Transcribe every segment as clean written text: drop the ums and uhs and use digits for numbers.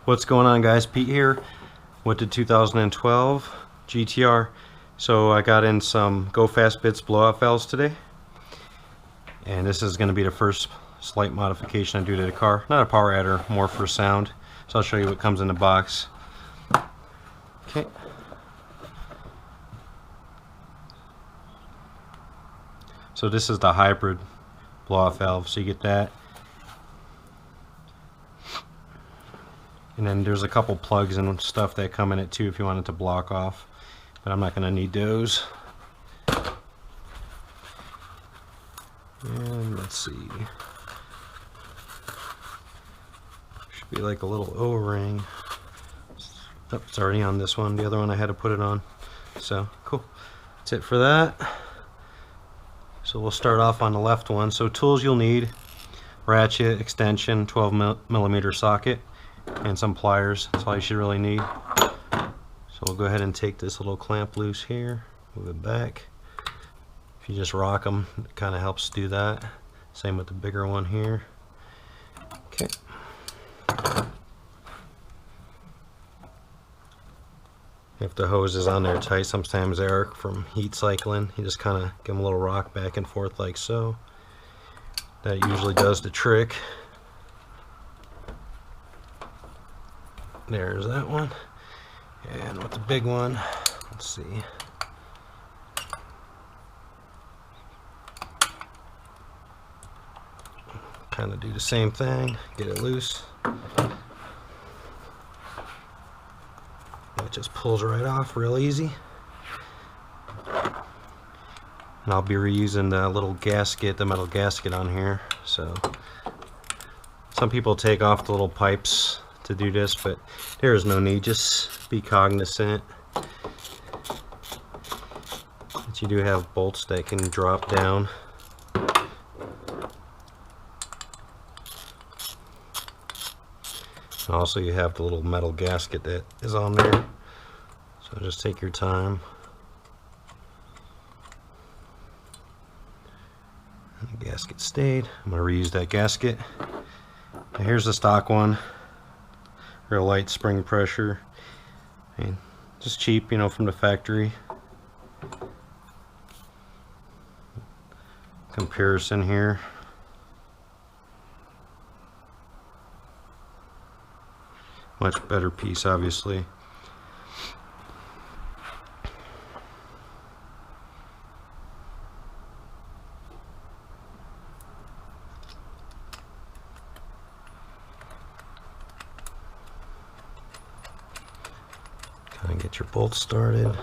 What's going on, guys? Pete here with the 2012 GTR. So I got in some Go Fast Bits blowout valves today, and this is going to be the first slight modification I do to the car. Not a power adder, more for sound. So I'll show you what comes in the box. Okay. So this is the hybrid blowout valve, so you get that. And then there's a couple plugs and stuff that come in it too if you want it to block off, but I'm not going to need those. And let's see, should be like a little O-ring. Oh, it's already on this one. The other one I had to put it on. So cool. That's it for that. So we'll start off on the left one. So tools you'll need: ratchet, extension, 12mm socket, and some pliers. That's all you should really need. So we'll go ahead and take this little clamp loose here, move it back. If you just rock them, it kind of helps do that. Same with the bigger one here. Okay. If the hose is on there tight, sometimes they are from heat cycling. You just kind of give them a little rock back and forth like so. That usually does the trick. There's that one. And with the big one, let's see. Kind of do the same thing, get it loose. It just pulls right off real easy. And I'll be reusing the little gasket, the metal gasket on here. So some people take off the little pipes to do this, but there is no need. Just be cognizant that you do have bolts that can drop down. And also you have the little metal gasket that is on there. So just take your time. And the gasket stayed. I'm going to reuse that gasket. And here's the stock one. Real light spring pressure. And just cheap, you know, from the factory. Comparison here. Much better piece, obviously. Kind of get your bolts started.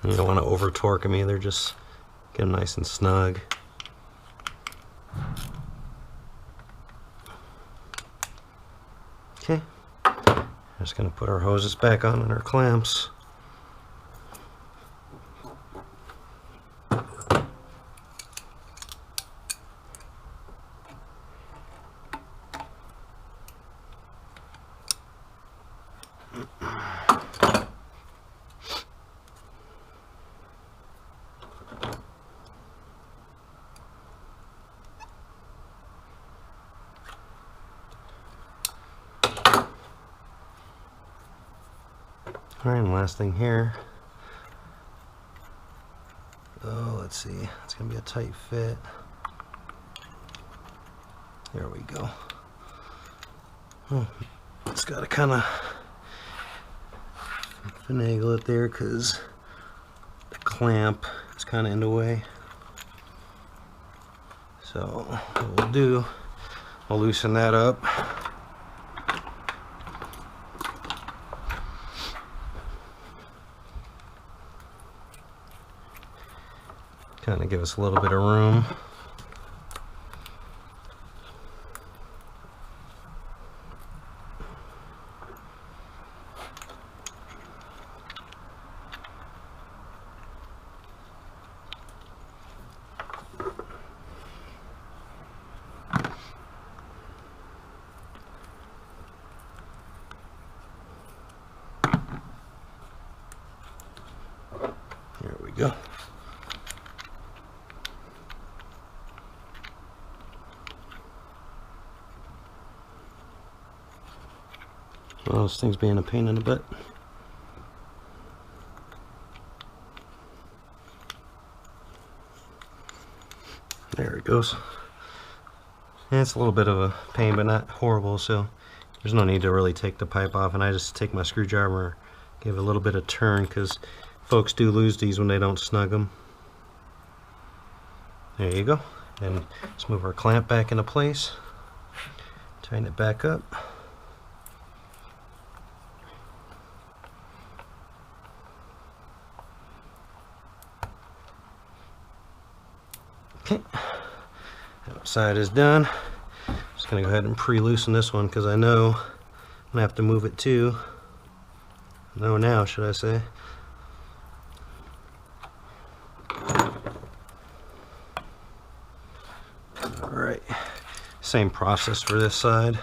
You don't want to over torque them either, just get them nice and snug. Okay, just going to put our hoses back on and our clamps. Alright, and last thing here. Oh, let's see. It's going to be a tight fit. There we go. Oh, it's got to kind of finagle it there because the clamp is kind of in the way. So what we'll do, we'll loosen that up. Kind of give us a little bit of room. we go. Well, this thing's being a pain in the butt. There it goes. And it's a little bit of a pain, but not horrible, so there's no need to really take the pipe off. And I just take my screwdriver, give it a little bit of turn, because folks do lose these when they don't snug them. There you go. And let's move our clamp back into place. Tighten it back up. Okay, that side is done. Just gonna go ahead and pre-loosen this one because I know I'm gonna have to move it too. No, now should I say? All right, same process for this side.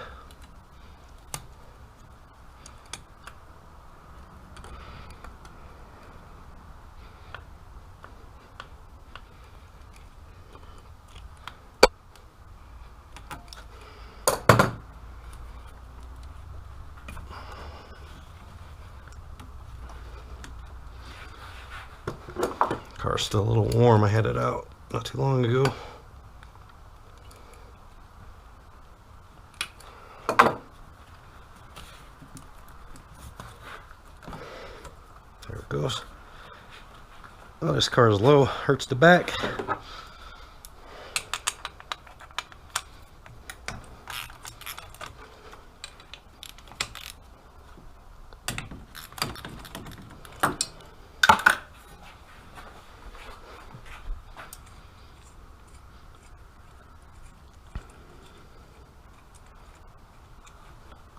Car's still a little warm. I had it out not too long ago. There it goes. Oh, this car is low. Hurts the back.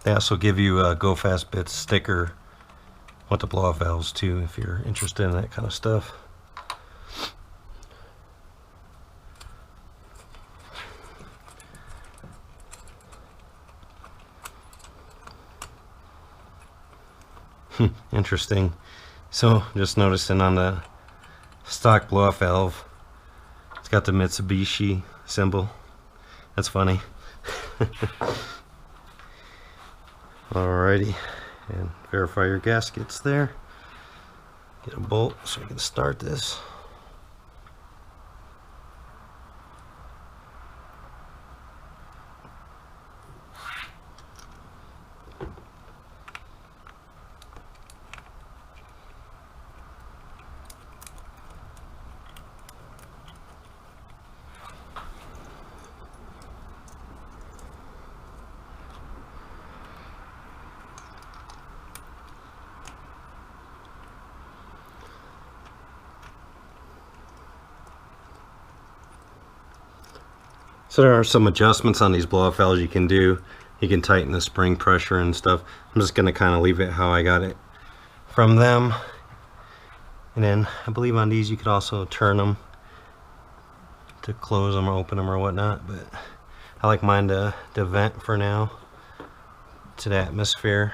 They also give you a Go Fast Bits sticker with the blow-off valves too, if you're interested in that kind of stuff. Interesting. So just noticing on the stock blow-off valve, it's got the Mitsubishi symbol. That's funny. Alrighty, and verify your gaskets there. Get a bolt so we can start this. So there are some adjustments on these blow-off valves you can do. You can tighten the spring pressure and stuff. I'm just going to kind of leave it how I got it from them. And then I believe on these you could also turn them to close them or open them or whatnot. But I like mine to vent for now to the atmosphere.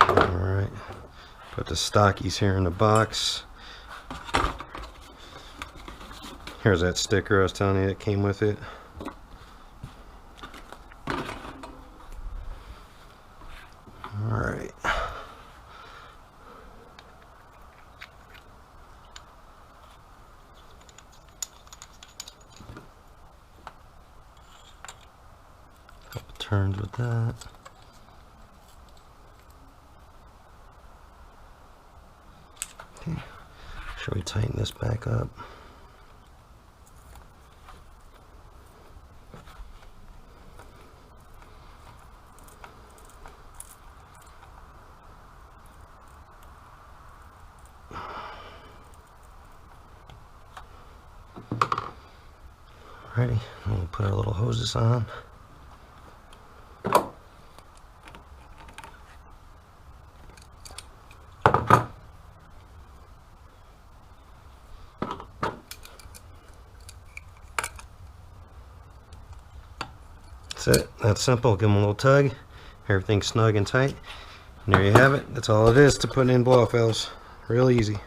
Alright, put the stockies here in the box. Here's that sticker I was telling you that came with it. Alright. Couple turns with that. Okay, should we tighten this back up? Alrighty, we'll put our little hoses on. That's it. That's simple. Give them a little tug. Everything's snug and tight. And there you have it. That's all it is to put in blow-off valves. Real easy.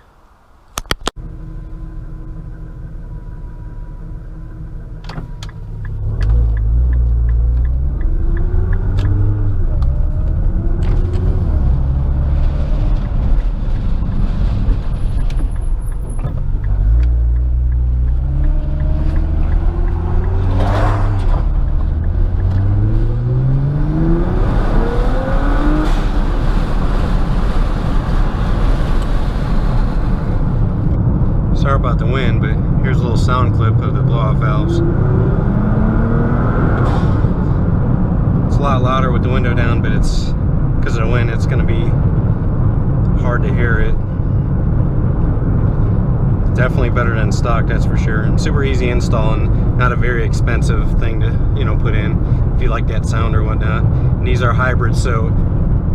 Sorry about the wind, but here's a little sound clip of the blow-off valves. It's a lot louder with the window down, but it's because of the wind, it's going to be hard to hear it. Definitely better than stock, that's for sure. And super easy install and not a very expensive thing to, you know, put in if you like that sound or whatnot. And these are hybrids, so,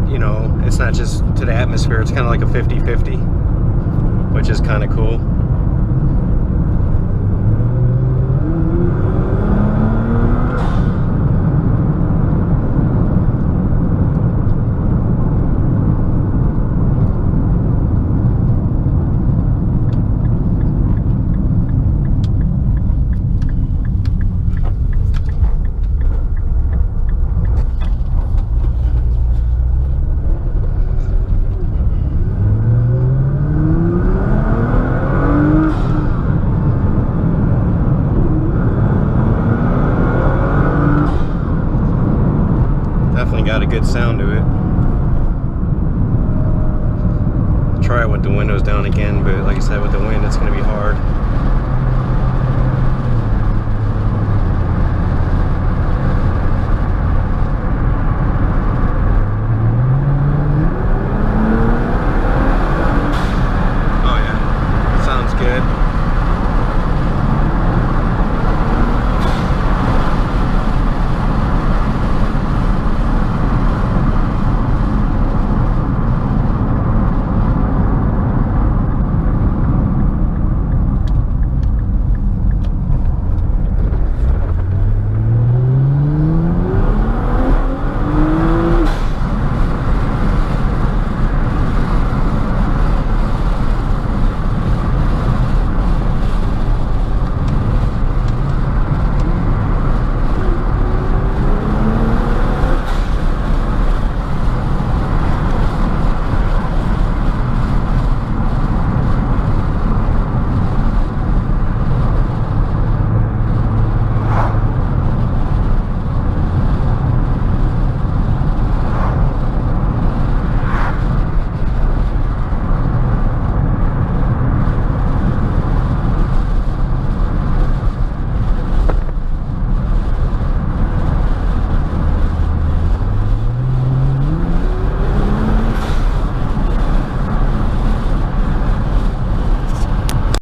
you know, it's not just to the atmosphere, it's kind of like a 50-50, which is kind of cool. Definitely got a good sound to it. Try it with the windows down again, but like I said, with the wind, it's going to be hard.